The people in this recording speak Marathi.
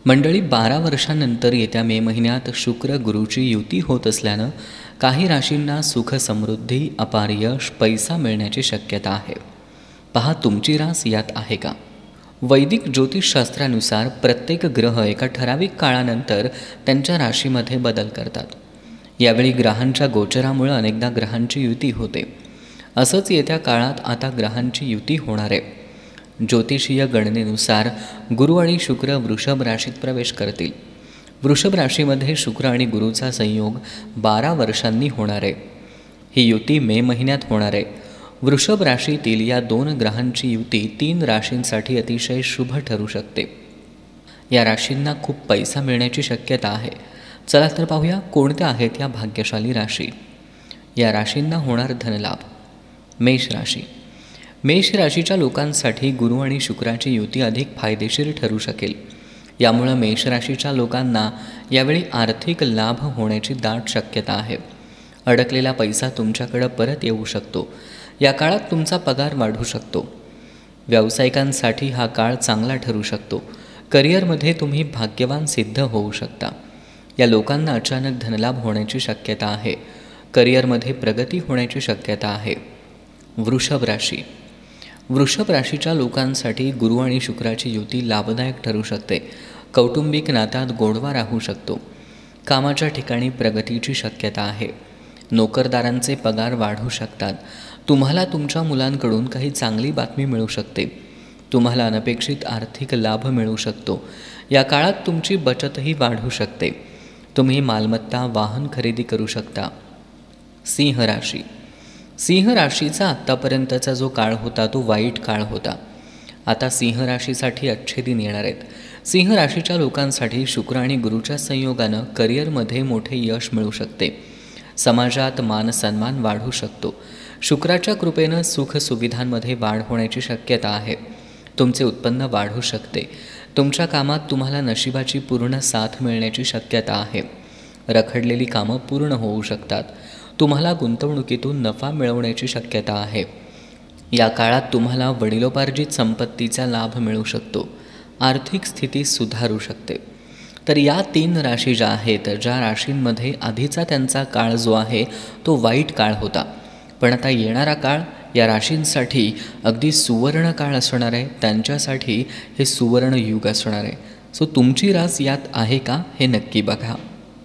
मंडळी, 12 वर्षांनंतर येत्या मे महिन्यात शुक्र गुरुची युती होत असल्यानं काही राशींना सुख, समृद्धी, अपार यश, पैसा मिळण्याची शक्यता आहे. पहा, तुमची रास यात आहे का? वैदिक ज्योतिषशास्त्रानुसार प्रत्येक ग्रह एका ठराविक काळानंतर त्यांच्या राशीमध्ये बदल करतात. यावेळी ग्रहांच्या गोचरामुळे अनेकदा ग्रहांची युती होते. असंच येत्या काळात आता ग्रहांची युती होणार आहे. ज्योतिषीय गणनेनुसार गुरु आणि शुक्र वृषभ राशीत प्रवेश करतील. वृषभ राशीमध्ये शुक्र आणि गुरुचा संयोग 12 वर्षांनी होणार आहे. ही युती मे महिन्यात होणार आहे. वृषभ राशीतील या 2 ग्रहांची युती 3 राशींसाठी अतिशय शुभ ठरू शकते. या राशींना खूप पैसा मिळण्याची शक्यता आहे. चला तर पाहूया कोणत्या आहेत या भाग्यशाली राशी. या राशींना होणार धनलाभ. मेष राशी. मेष राशीच्या लोकांसाठी गुरु आणि शुक्राची युती अधिक फायदेशीर ठरू शकेल. यामुळं मेष राशीच्या लोकांना यावेळी आर्थिक लाभ होण्याची दाट शक्यता आहे. अडकलेला पैसा तुमच्याकडं परत येऊ शकतो. या काळात तुमचा पगार वाढू शकतो. व्यावसायिकांसाठी हा काळ चांगला ठरू शकतो. करिअरमध्ये तुम्ही भाग्यवान सिद्ध होऊ शकता. या लोकांना अचानक धनलाभ होण्याची शक्यता आहे. करिअरमध्ये प्रगती होण्याची शक्यता आहे. वृषभ राशी. वृषभ राशीच्या लोकांसाठी गुरु आणि शुक्राची युती लाभदायक ठरू शकते. कौटुंबिक नात्यात गोडवा राहू शकतो. कामाच्या ठिकाणी प्रगतीची शक्यता आहे. नोकरदारांचे पगार वाढू शकतात. तुम्हाला तुमच्या मुलांकडून काही चांगली बातमी मिळू शकते. तुम्हाला अनपेक्षित आर्थिक लाभ मिळू शकतो. या काळात तुमची बचतही वाढू शकते. तुम्ही मालमत्ता, वाहन खरेदी करू शकता. सिंह राशी. सिंह राशीचा आत्तापर्यंतचा जो काळ होता तो वाईट काळ होता. आता सिंह राशीसाठी अच्छे दिन येणार आहेत. सिंह राशीच्या लोकांसाठी शुक्र आणि गुरुच्या संयोगानं करिअरमध्ये मोठे यश मिळू शकते. समाजात मान सन्मान वाढू शकतो. शुक्राच्या कृपेनं सुख सुविधांमध्ये वाढ होण्याची शक्यता आहे. तुमचे उत्पन्न वाढू शकते. तुमच्या कामात तुम्हाला नशिबाची पूर्ण साथ मिळण्याची शक्यता आहे. रखडलेली कामं पूर्ण होऊ शकतात. तुम्हाला गुंतवणुकीतून नफा मिळवण्याची शक्यता आहे. या काळात तुम्हाला वडिलोपार्जित संपत्तीचा लाभ मिळू शकतो. आर्थिक स्थिती सुधारू शकते. तर या 3 राशी ज्या आहेत, ज्या राशींमध्ये आधीचा त्यांचा काळ जो आहे तो वाईट काळ होता, पण आता येणारा काळ या राशींसाठी अगदी सुवर्ण काळ असणार आहे. त्यांच्यासाठी हे सुवर्ण युग असणार आहे. सो तुमची रास यात आहे का हे नक्की बघा.